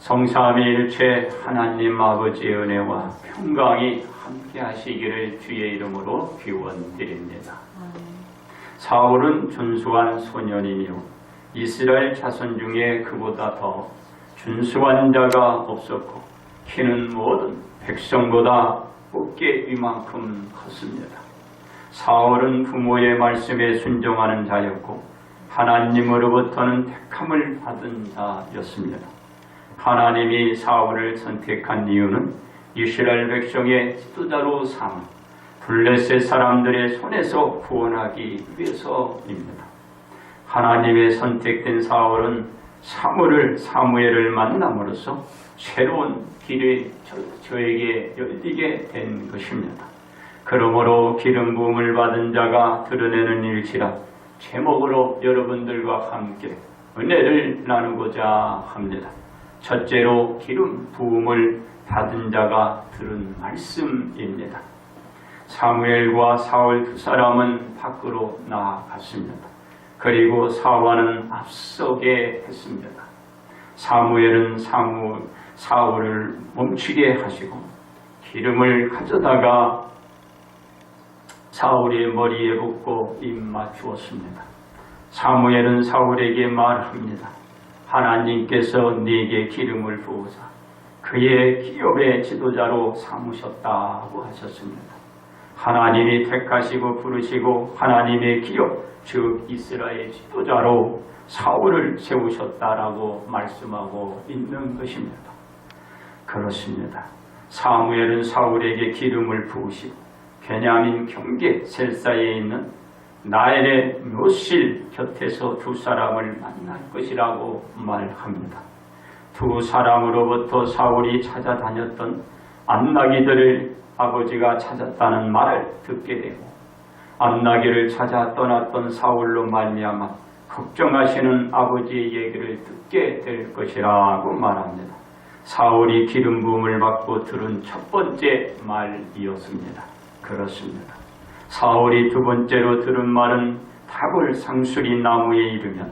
성삼위일체 하나님 아버지의 은혜와 평강이 함께 하시기를 주의 이름으로 기원드립니다. 사울은 준수한 소년이며 이스라엘 자손 중에 그보다 더 준수한 자가 없었고 키는 모든 백성보다 어깨 위만큼 컸습니다. 사울은 부모의 말씀에 순종하는 자였고 하나님으로부터는 택함을 받은 자였습니다. 하나님이 사울을 선택한 이유는 이스라엘 백성의 지도자로 삼아 블레셋 사람들의 손에서 구원하기 위해서입니다. 하나님의 선택된 사울은 사무엘을 만남으로써 새로운 길이 저에게 열리게 된 것입니다. 그러므로 기름 부음을 받은 자가 드러내는 일치라 제목으로 여러분들과 함께 은혜를 나누고자 합니다. 첫째로 기름 부음을 받은 자가 들은 말씀입니다. 사무엘과 사울 두 사람은 밖으로 나아갔습니다. 그리고 사울은 앞서게 했습니다. 사무엘은 사울을 멈추게 하시고 기름을 가져다가 사울의 머리에 붓고 입 맞추었습니다. 사무엘은 사울에게 말합니다. 하나님께서 네게 기름을 부으사 그의 기업의 지도자로 삼으셨다고 하셨습니다. 하나님이 택하시고 부르시고 하나님의 기업, 즉 이스라엘 지도자로 사울을 세우셨다라고 말씀하고 있는 것입니다. 그렇습니다. 사무엘은 사울에게 기름을 부으시고 베냐민 경계 셀사에 있는 나엘의 묘실 곁에서 두 사람을 만날 것이라고 말합니다. 두 사람으로부터 사울이 찾아다녔던 안나기들을 아버지가 찾았다는 말을 듣게 되고 안나기를 찾아 떠났던 사울로 말미암아 걱정하시는 아버지의 얘기를 듣게 될 것이라고 말합니다. 사울이 기름 부음을 받고 들은 첫 번째 말이었습니다. 그렇습니다. 사울이 두 번째로 들은 말은 다골 상수리 나무에 이르면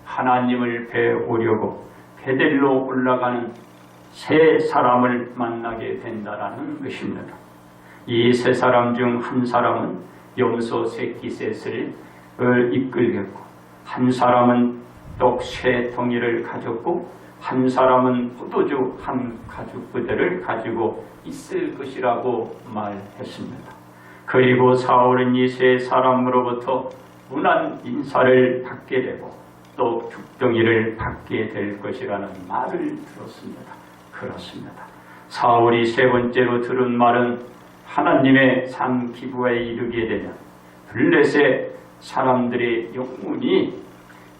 하나님을 배우려고 베델로 올라가는 세 사람을 만나게 된다라는 것입니다. 이 세 사람 중 한 사람은 염소 새끼 셋을 이끌겠고 한 사람은 떡 세 덩이를 가졌고 한 사람은 포도주 한 가죽 부대를 가지고 있을 것이라고 말했습니다. 그리고 사울은 이 세 사람으로부터 문안 인사를 받게 되고 또 죽덩이를 받게 될 것이라는 말을 들었습니다. 그렇습니다. 사울이 세 번째로 들은 말은 하나님의 산 기브아에 이르게 되면 블레셋 사람들의 영문이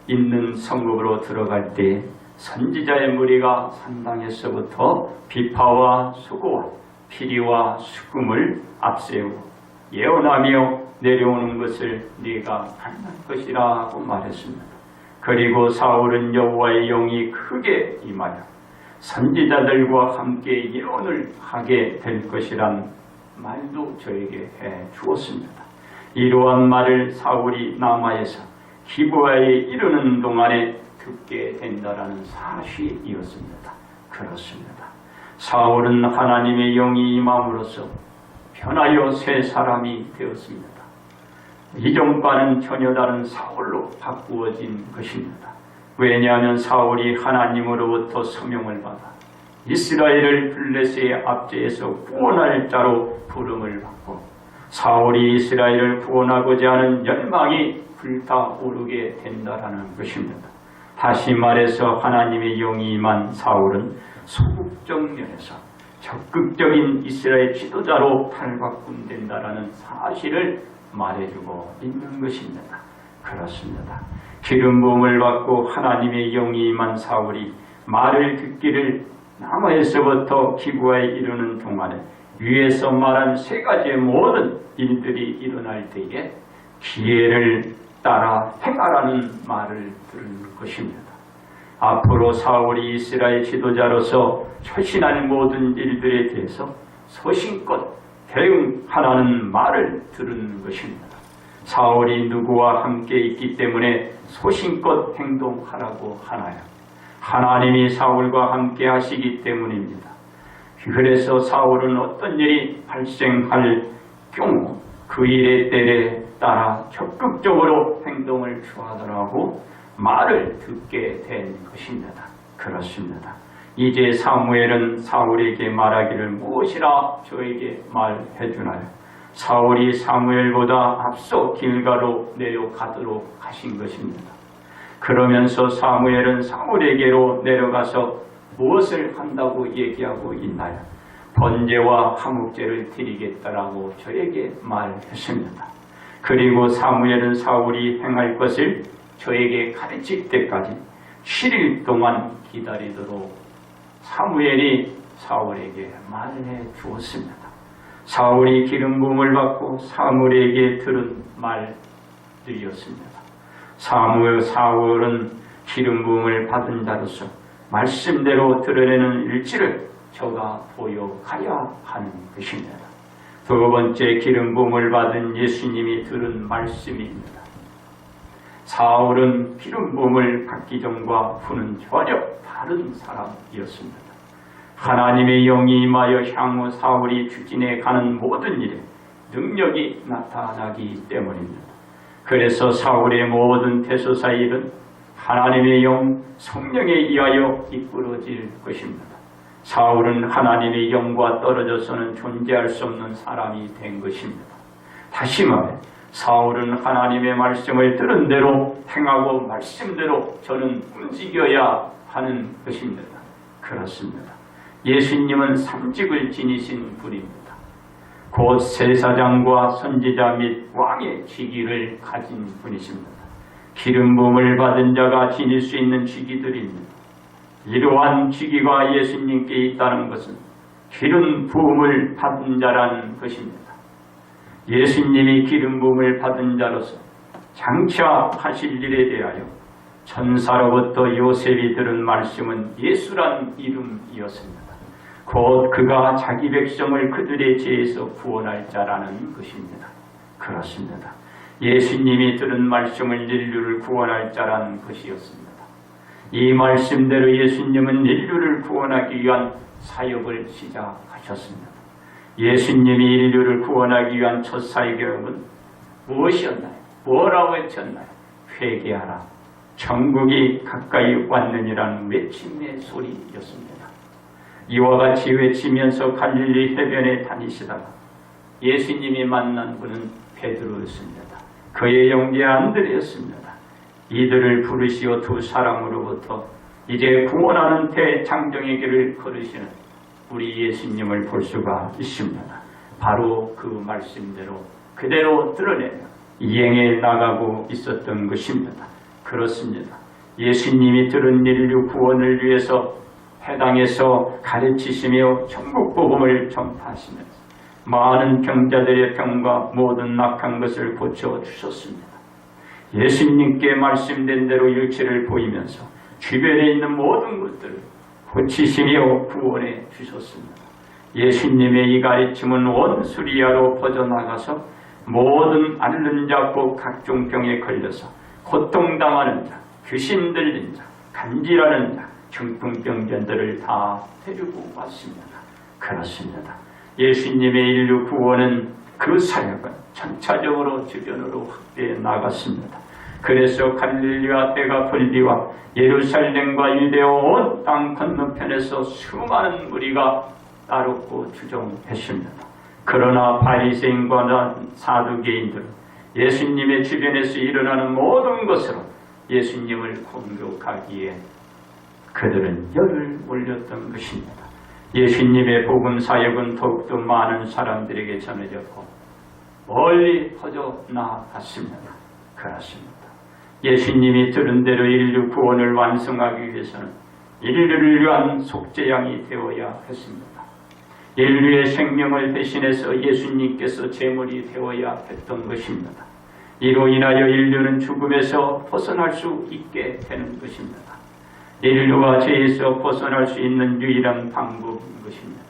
있는 성읍으로 들어갈 때 선지자의 무리가 산당에서부터 비파와 수고와 피리와 수금을 앞세우고 예언하며 내려오는 것을 네가 만날 것이라고 말했습니다. 그리고 사울은 여호와의 영이 크게 임하여 선지자들과 함께 예언을 하게 될 것이란 말도 저에게 해 주었습니다. 이러한 말을 사울이 남아에서 기브아에 이르는 동안에 듣게 된다라는 사실이었습니다. 그렇습니다. 사울은 하나님의 영이 임함으로써 변하여 새 사람이 되었습니다. 이전과는 전혀 다른 사울로 바꾸어진 것입니다. 왜냐하면 사울이 하나님으로부터 서명을 받아 이스라엘을 블레셋의 압제에서 구원할 자로 부름을 받고 사울이 이스라엘을 구원하고자 하는 열망이 불타오르게 된다라는 것입니다. 다시 말해서 하나님의 영이 임한 사울은 소극적 면에서 적극적인 이스라엘 지도자로 탈바꿈된다라는 사실을 말해주고 있는 것입니다. 그렇습니다. 기름 부음을 받고 하나님의 영이 임한 사울이 말을 듣기를 남아에서부터 기브아에 이르는 동안에 위에서 말한 세 가지의 모든 일들이 일어날 때에 기회를 따라 행하라는 말을 들은 것입니다. 앞으로 사울이 이스라엘 지도자로서 처신할 모든 일들에 대해서 소신껏 대응하라는 말을 들은 것입니다. 사울이 누구와 함께 있기 때문에 소신껏 행동하라고 하나요? 하나님이 사울과 함께 하시기 때문입니다. 그래서 사울은 어떤 일이 발생할 경우 그 일의 때에 따라 적극적으로 행동을 취하더라고 말을 듣게 된 것입니다. 그렇습니다. 이제 사무엘은 사울에게 말하기를 무엇이라 저에게 말해주나요? 사울이 사무엘보다 앞서 길가로 내려가도록 하신 것입니다. 그러면서 사무엘은 사울에게로 내려가서 무엇을 한다고 얘기하고 있나요? 번제와 화목제를 드리겠다라고 저에게 말했습니다. 그리고 사무엘은 사울이 행할 것을 저에게 가르칠 때까지 7일 동안 기다리도록 사무엘이 사울에게 말해 주었습니다. 사울이 기름 부음을 받고 사무엘에게 들은 말들이었습니다. 사울은 기름 부음을 받은 자로서 말씀대로 드러내는 일지를 저가 보여가야 하는 것입니다. 두 번째 기름 부음을 받은 예수님이 들은 말씀입니다. 사울은 기름 부음을 받기 전과 후는 전혀 다른 사람이었습니다. 하나님의 영이 임하여 향후 사울이 추진해 가는 모든 일에 능력이 나타나기 때문입니다. 그래서 사울의 모든 대소사 일은 하나님의 영, 성령에 의하여 이끌어질 것입니다. 사울은 하나님의 영과 떨어져서는 존재할 수 없는 사람이 된 것입니다. 다시 말해 사울은 하나님의 말씀을 들은 대로 행하고 말씀대로 저는 움직여야 하는 것입니다. 그렇습니다. 예수님은 삼직을 지니신 분입니다. 곧 제사장과 선지자 및 왕의 직위를 가진 분이십니다. 기름 부음을 받은 자가 지닐 수 있는 직위들입니다. 이러한 직위가 예수님께 있다는 것은 기름 부음을 받은 자라는 것입니다. 예수님이 기름 부음을 받은 자로서 장차 하실 일에 대하여 천사로부터 요셉이 들은 말씀은 예수란 이름이었습니다. 곧 그가 자기 백성을 그들의 죄에서 구원할 자라는 것입니다. 그렇습니다. 예수님이 들은 말씀은 인류를 구원할 자라는 것이었습니다. 이 말씀대로 예수님은 인류를 구원하기 위한 사역을 시작하셨습니다. 예수님이 인류를 구원하기 위한 첫 사역은 무엇이었나요? 뭐라고 외쳤나요? 회개하라. 천국이 가까이 왔느니라는 외침의 소리였습니다. 이와 같이 외치면서 갈릴리 해변에 다니시다가 예수님이 만난 분은 베드로였습니다. 그의 형제 안드레였습니다. 이들을 부르시어 두 사람으로부터 이제 구원하는 대장정의 길을 걸으시는 우리 예수님을 볼 수가 있습니다. 바로 그 말씀대로 그대로 드러내며 이행해 나가고 있었던 것입니다. 그렇습니다. 예수님이 들은 인류 구원을 위해서 해당에서 가르치시며 천국 복음을 전파하시면서 많은 병자들의 병과 모든 낙한 것을 고쳐주셨습니다. 예수님께 말씀된 대로 일체를 보이면서 주변에 있는 모든 것들을 고치시며 구원해 주셨습니다. 예수님의 이 가르침은 온 수리아로 퍼져나가서 모든 앓는 자, 곧 각종 병에 걸려서 고통당하는 자, 귀신 들린 자, 간질하는 자, 중풍병자들을 다 데리고 왔습니다. 그렇습니다. 예수님의 인류 구원은 그 사역은 전차적으로 주변으로 확대해 나갔습니다. 그래서 갈릴리와 데가폴리와 예루살렘과 유대와 온 땅 건너편에서 수많은 무리가 따르고 추종했습니다. 그러나 바리새인과 사두개인들은 예수님의 주변에서 일어나는 모든 것으로 예수님을 공격하기에 그들은 열을 올렸던 것입니다. 예수님의 복음 사역은 더욱더 많은 사람들에게 전해졌고 멀리 퍼져나갔습니다. 그렇습니다. 예수님이 들은 대로 인류 구원을 완성하기 위해서는 인류를 위한 속죄양이 되어야 했습니다. 인류의 생명을 대신해서 예수님께서 제물이 되어야 했던 것입니다. 이로 인하여 인류는 죽음에서 벗어날 수 있게 되는 것입니다. 인류가 죄에서 벗어날 수 있는 유일한 방법인 것입니다.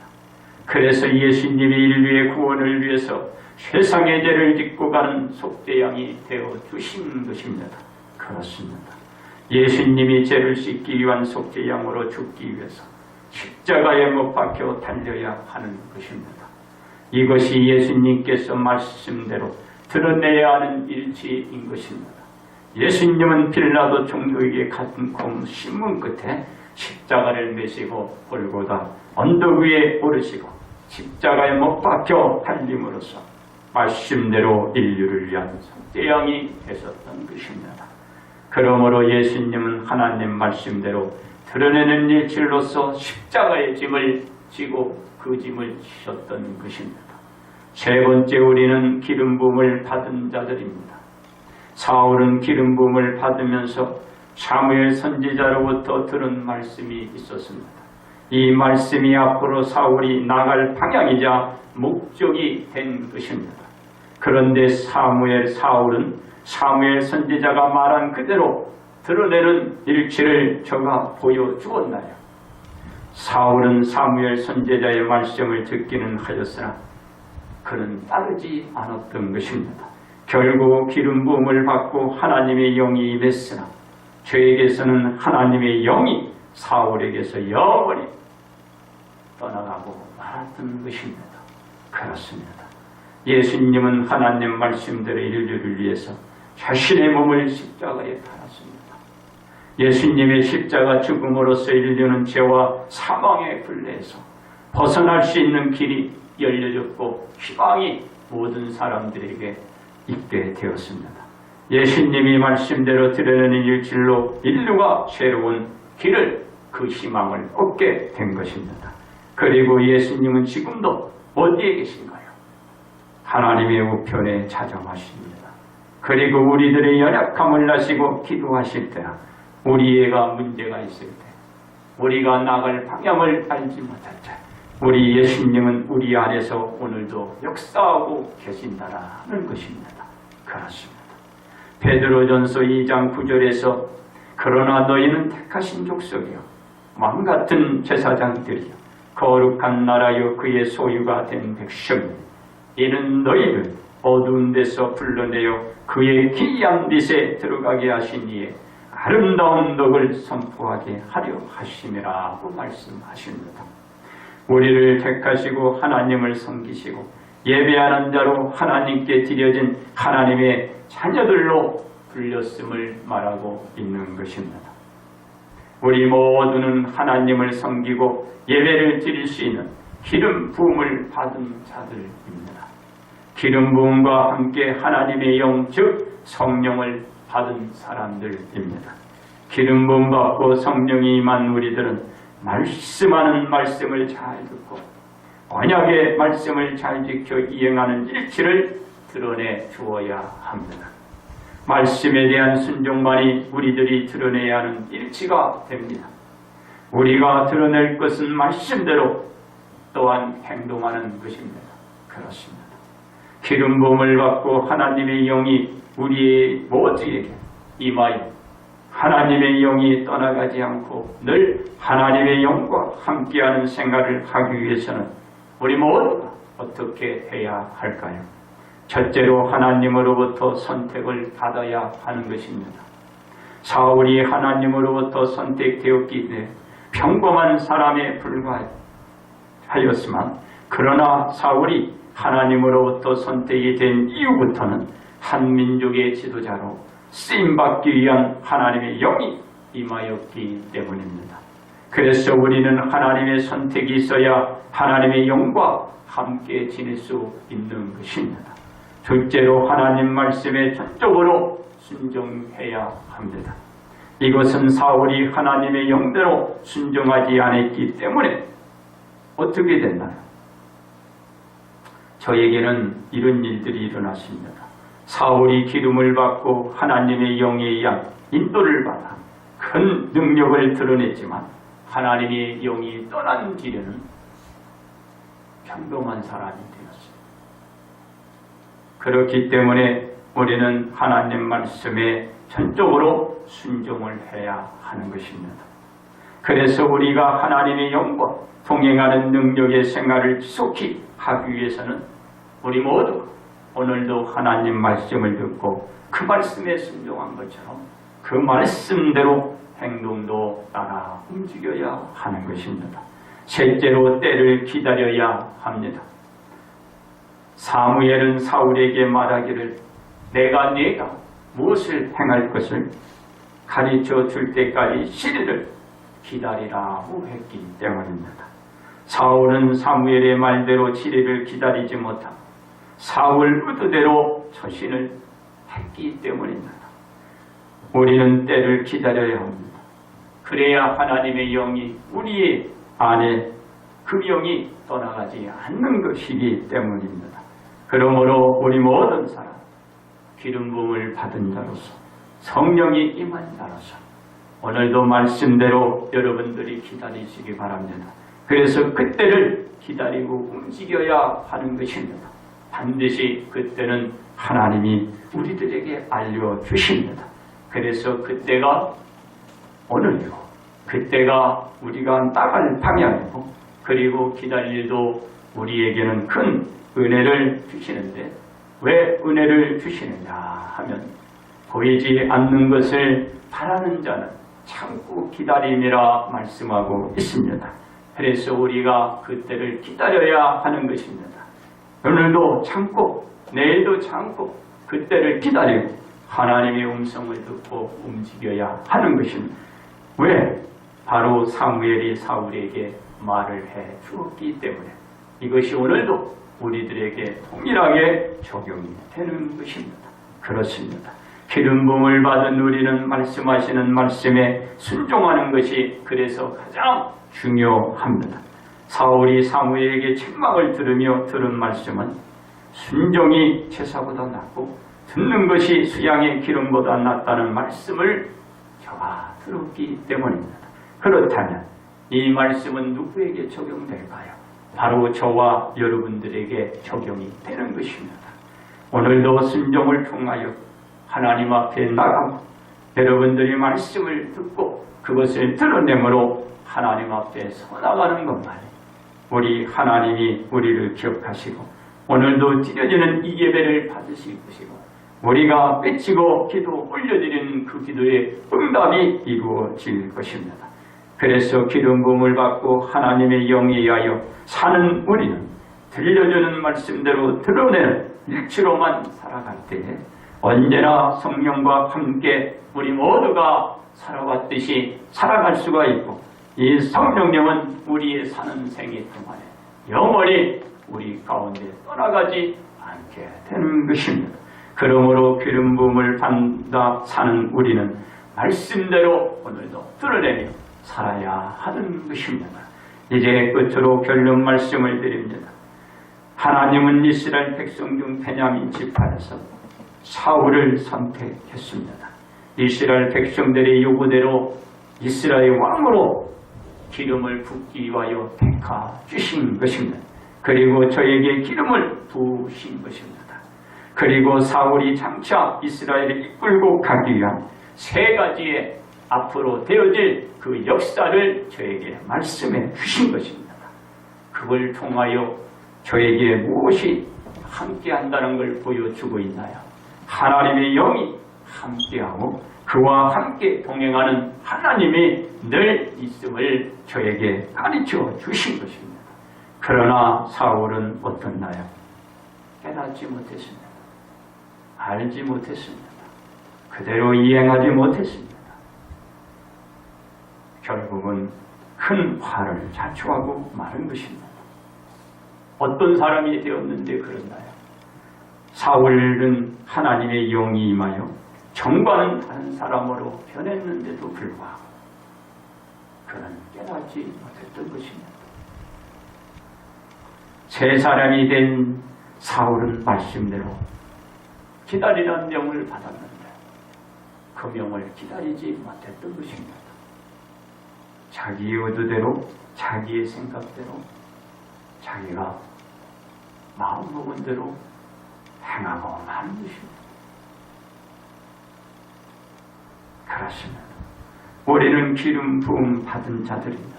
그래서 예수님이 인류의 구원을 위해서 세상의 죄를 짓고 가는 속죄양이 되어 주신 것입니다. 그렇습니다. 예수님이 죄를 씻기 위한 속죄양으로 죽기 위해서 십자가에 못 박혀 달려야 하는 것입니다. 이것이 예수님께서 말씀대로 드러내야 하는 일치인 것입니다. 예수님은 빌라도 총독에게 같은 신문 끝에 십자가를 메시고 골고다 언덕 위에 오르시고 십자가에 못 박혀 달림으로써 말씀대로 인류를 위한 속죄양이 되셨던 것입니다. 그러므로 예수님은 하나님 말씀대로 드러내는 일질로서 십자가의 짐을 지고 그 짐을 지셨던 것입니다. 세 번째, 우리는 기름 부음을 받은 자들입니다. 사울은 기름 부음을 받으면서 사무엘 선지자로부터 들은 말씀이 있었습니다. 이 말씀이 앞으로 사울이 나갈 방향이자 목적이 된 것입니다. 그런데 사울은 사무엘 선지자가 말한 그대로 드러내는 일치를 저가 보여주었나요? 사울은 사무엘 선지자의 말씀을 듣기는 하였으나 그는 따르지 않았던 것입니다. 결국 기름 부음을 받고 하나님의 영이 임했으나 저에게서는 하나님의 영이 사울에게서 영원히 떠나가고 말았던 것입니다. 그렇습니다. 예수님은 하나님 말씀대로 인류를 위해서 자신의 몸을 십자가에 달았습니다. 예수님의 십자가 죽음으로써 인류는 죄와 사망의 굴레에서 벗어날 수 있는 길이 열려졌고 희망이 모든 사람들에게 있게 되었습니다. 예수님이 말씀대로 드러내는 일질로 인류가 새로운 길을, 그 희망을 얻게 된 것입니다. 그리고 예수님은 지금도 어디에 계신가요? 하나님의 우편에 자정하십니다. 그리고 우리들의 연약함을 아시고 기도하실 때나 우리가 문제가 있을 때, 우리가 나갈 방향을 알지 못할 때 우리 예수님은 우리 안에서 오늘도 역사하고 계신다라는 것입니다. 그렇습니다. 베드로전서 2장 9절에서 그러나 너희는 택하신 족속이요 왕같은 제사장들이요 거룩한 나라요 그의 소유가 된 백성이요 이는 너희를 어두운 데서 불러내어 그의 기이한 빛에 들어가게 하신 이에 아름다운 덕을 선포하게 하려 하심이라고 말씀하십니다. 우리를 택하시고 하나님을 섬기시고 예배하는 자로 하나님께 드려진 하나님의 자녀들로 불렸음을 말하고 있는 것입니다. 우리 모두는 하나님을 섬기고 예배를 드릴 수 있는 기름 부음을 받은 자들입니다. 기름 부음과 함께 하나님의 영, 즉 성령을 받은 사람들입니다. 기름 부음 받고 성령이 임한 우리들은 말씀하는 말씀을 잘 듣고 언약의 말씀을 잘 지켜 이행하는 일치를 드러내 주어야 합니다. 말씀에 대한 순종만이 우리들이 드러내야 하는 일치가 됩니다. 우리가 드러낼 것은 말씀대로 또한 행동하는 것입니다. 그렇습니다. 기름 부음을 받고 하나님의 영이 우리의 모두에게 임하여 하나님의 영이 떠나가지 않고 늘 하나님의 영과 함께하는 생활을 하기 위해서는 우리 모두가 어떻게 해야 할까요? 첫째로 하나님으로부터 선택을 받아야 하는 것입니다. 사울이 하나님으로부터 선택되었기 때문에 평범한 사람에 불과하였지만 그러나 사울이 하나님으로부터 선택이 된 이후부터는 한 민족의 지도자로 쓰임받기 위한 하나님의 영이 임하였기 때문입니다. 그래서 우리는 하나님의 선택이 있어야 하나님의 영과 함께 지낼 수 있는 것입니다. 둘째로 하나님 말씀에 전적으로 순종해야 합니다. 이것은 사울이 하나님의 영대로 순종하지 않았기 때문에 어떻게 됐나요? 저에게는 이런 일들이 일어났습니다. 사울이 기름을 받고 하나님의 영에 의한 인도를 받아 큰 능력을 드러냈지만 하나님의 영이 떠난 뒤에는 평범한 사람이 되었습니다. 그렇기 때문에 우리는 하나님 말씀에 전적으로 순종을 해야 하는 것입니다. 그래서 우리가 하나님의 영과 동행하는 능력의 생활을 지속히 하기 위해서는 우리 모두 오늘도 하나님 말씀을 듣고 그 말씀에 순종한 것처럼 그 말씀대로 행동도 따라 움직여야 하는 것입니다. 셋째로 때를 기다려야 합니다. 사무엘은 사울에게 말하기를 내가 무엇을 행할 것을 가르쳐 줄 때까지 시리를 기다리라고 했기 때문입니다. 사울은 사무엘의 말대로 시리를 기다리지 못하고 사울 의도대로 처신을 했기 때문입니다. 우리는 때를 기다려야 합니다. 그래야 하나님의 영이 우리 안에 그 영이 떠나가지 않는 것이기 때문입니다. 그러므로 우리 모든 사람 기름 부음을 받은 자로서 성령이 임한 자로서 오늘도 말씀대로 여러분들이 기다리시기 바랍니다. 그래서 그때를 기다리고 움직여야 하는 것입니다. 반드시 그때는 하나님이 우리들에게 알려주십니다. 그래서 그때가 오늘이고 그때가 우리가 나갈 방향이고 그리고 기다릴 일도 우리에게는 큰 은혜를 주시는데 왜 은혜를 주시느냐 하면 보이지 않는 것을 바라는 자는 참고 기다림이라 말씀하고 있습니다. 그래서 우리가 그때를 기다려야 하는 것입니다. 오늘도 참고 내일도 참고 그때를 기다리고 하나님의 음성을 듣고 움직여야 하는 것입니다. 왜? 바로 사무엘이 사울에게 말을 해 주었기 때문에 이것이 오늘도 우리들에게 동일하게 적용이 되는 것입니다. 그렇습니다. 기름 부음을 받은 우리는 말씀하시는 말씀에 순종하는 것이 그래서 가장 중요합니다. 사울이 사무엘에게 책망을 들으며 들은 말씀은 순종이 제사보다 낫고 듣는 것이 수양의 기름보다 낫다는 말씀을 저가 들었기 때문입니다. 그렇다면 이 말씀은 누구에게 적용될까요? 바로 저와 여러분들에게 적용이 되는 것입니다. 오늘도 순종을 통하여 하나님 앞에 나가고 여러분들이 말씀을 듣고 그것을 드러내므로 하나님 앞에 서나가는 것만이 우리 하나님이 우리를 기억하시고 오늘도 드려지는 이 예배를 받으시고 우리가 외치고 기도 올려드리는 그 기도의 응답이 이루어질 것입니다. 그래서 기름 부음을 받고 하나님의 영에 의하여 사는 우리는 들려주는 말씀대로 드러내는 일치로만 살아갈 때에 언제나 성령과 함께 우리 모두가 살아왔듯이 살아갈 수가 있고 이 성령님은 우리의 사는 생애 동안에 영원히 우리 가운데 떠나가지 않게 되는 것입니다. 그러므로 기름 부음을 받아 사는 우리는 말씀대로 오늘도 드러내며 살아야 하는 것입니다. 이제 끝으로 결론 말씀을 드립니다. 하나님은 이스라엘 백성 중 베냐민 지파에서 사울을 선택했습니다. 이스라엘 백성들의 요구대로 이스라엘 왕으로 기름을 붓기 위하여 택하 주신 것입니다. 그리고 저에게 기름을 부으신 것입니다. 그리고 사울이 장차 이스라엘을 이끌고 가기 위한 세 가지의 앞으로 되어질 그 역사를 저에게 말씀해 주신 것입니다. 그걸 통하여 저에게 무엇이 함께한다는 걸 보여주고 있나요? 하나님의 영이 함께하고 그와 함께 동행하는 하나님이 늘 있음을 저에게 가르쳐 주신 것입니다. 그러나 사울은 어떻나요? 깨닫지 못했습니다. 알지 못했습니다. 그대로 이행하지 못했습니다. 결국은 큰 화를 자초하고 마는 것입니다. 어떤 사람이 되었는데 그런가요? 사울은 하나님의 영이 임하여 정과는 다른 사람으로 변했는데도 불구하고 그는 깨닫지 못했던 것입니다. 새 사람이 된 사울은 말씀대로 기다리라는 명을 받았는데 그 명을 기다리지 못했던 것입니다. 자기의 의도대로 자기의 생각대로 자기가 마음먹은 대로 행하고 마는 것입니다. 그렇습니다. 우리는 기름 부음 받은 자들입니다.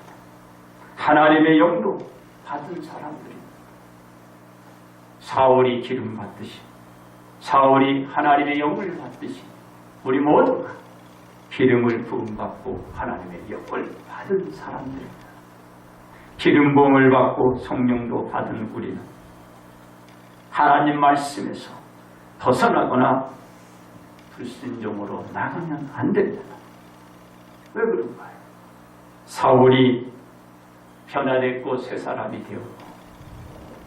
하나님의 영도 받은 사람들입니다. 사울이 기름 받듯이 사울이 하나님의 영을 받듯이 우리 모두가 기름을 부음받고 하나님의 영을 받은 사람들입니다. 기름 부음을 받고 성령도 받은 우리는 하나님 말씀에서 벗어나거나 불순종으로 나가면 안 됩니다. 왜 그런가요? 사울이 변화됐고 새 사람이 되었고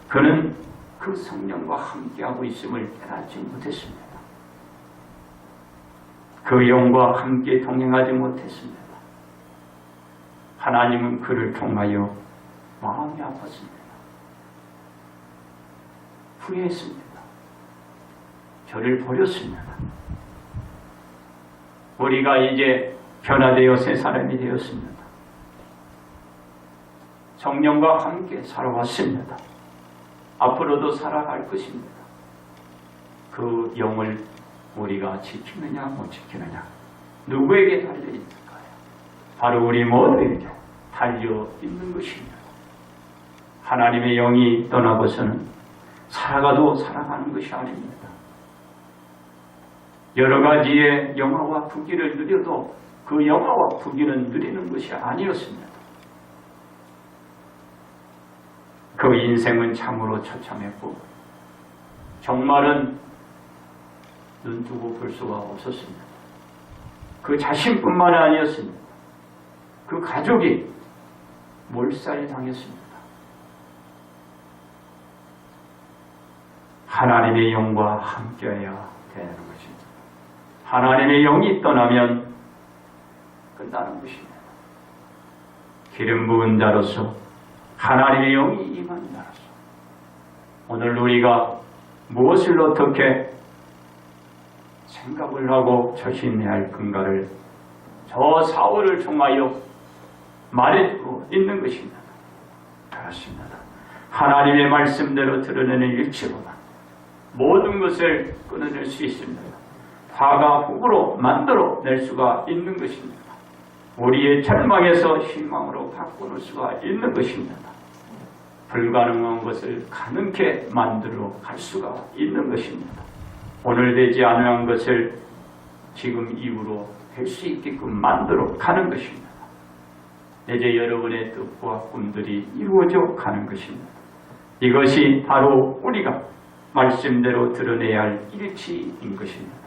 그는 그 성령과 함께하고 있음을 깨닫지 못했습니다. 그 영과 함께 동행하지 못했습니다. 하나님은 그를 통하여 마음이 아팠습니다. 후회했습니다. 저를 버렸습니다. 우리가 이제 변화되어 새 사람이 되었습니다. 성령과 함께 살아왔습니다. 앞으로도 살아갈 것입니다. 그 영을 우리가 지키느냐 못 지키느냐 누구에게 달려있는가요? 바로 우리 모두에게 달려있는 것입니다. 하나님의 영이 떠나고서는 살아가도 살아가는 것이 아닙니다. 여러 가지의 영화와 부귀를 누려도 그 영화와 부귀는 누리는 것이 아니었습니다. 그 인생은 참으로 처참했고 정말은 눈뜨고 볼 수가 없었습니다. 그 자신뿐만 아니었습니다. 그 가족이 몰살당했습니다. 하나님의 영과 함께해야 되는 것입니다. 하나님의 영이 떠나면 끝나는 것입니다. 기름 부은 자로서 하나님의 영이 임한 자로서 오늘 우리가 무엇을 어떻게 생각을 하고 처신해야 할 건가를 저 사울을 통하여 말해주고 있는 것입니다. 그렇습니다. 하나님의 말씀대로 드러내는 일치로만 모든 것을 끊어낼 수 있습니다. 화가 복으로 만들어낼 수가 있는 것입니다. 우리의 절망에서 희망으로 바꾸는 수가 있는 것입니다. 불가능한 것을 가능케 만들어 갈 수가 있는 것입니다. 오늘 되지 않은 것을 지금 이후로 될 수 있게끔 만들어 가는 것입니다. 이제 여러분의 뜻과 꿈들이 이루어져 가는 것입니다. 이것이 바로 우리가 말씀대로 드러내야 할 일치인 것입니다.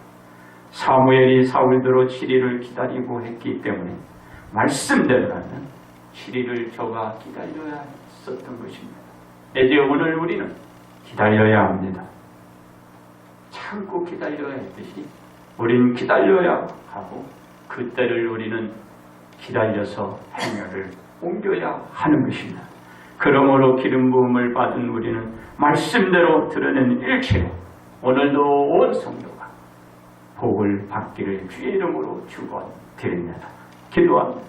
사무엘이 사울대로 7일을 기다리고 했기 때문에 말씀대로라면 7일을 저가 기다려야 했었던 것입니다. 이제 오늘 우리는 기다려야 합니다. 참고 기다려야 했듯이 우리는 기다려야 하고 그때를 우리는 기다려서 행렬을 옮겨야 하는 것입니다. 그러므로 기름 부음을 받은 우리는 말씀대로 드러낸 일체로 오늘도 온 성도가 복을 받기를 주의 이름으로 축원드립니다. 기도합니다.